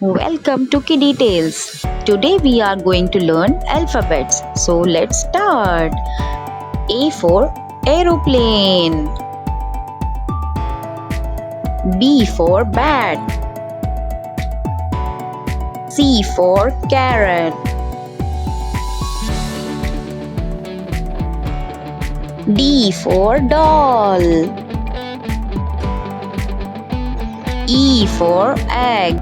Welcome to Kiddie Tales. Today we are going to learn alphabets. So let's start. A for aeroplane. B for bat. C for carrot. D for doll. E for egg.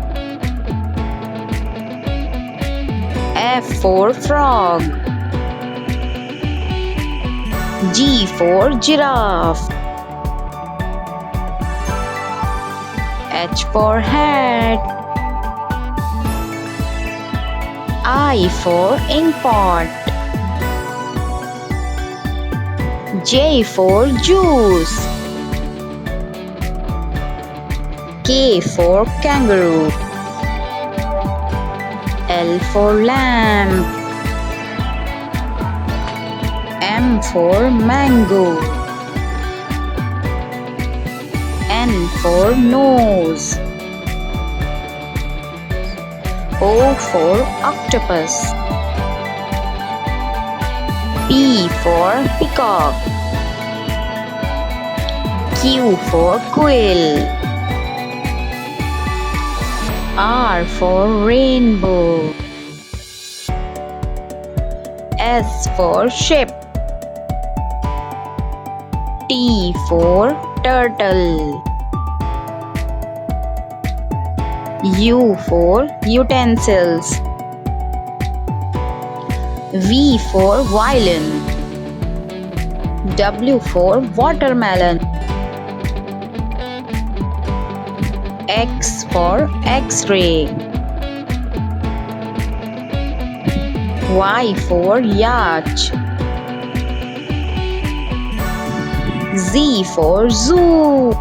F for frog. G for giraffe. H for hat. I for ink pot. J for juice. K for kangaroo. L for lamp. M for mango. N for nose. O for octopus. P for peacock. Q for quail. R for rainbow. S for ship. T for turtle. U for utensils. V for violin. W for watermelon. X for X-ray. Y for yacht. Z for zoo.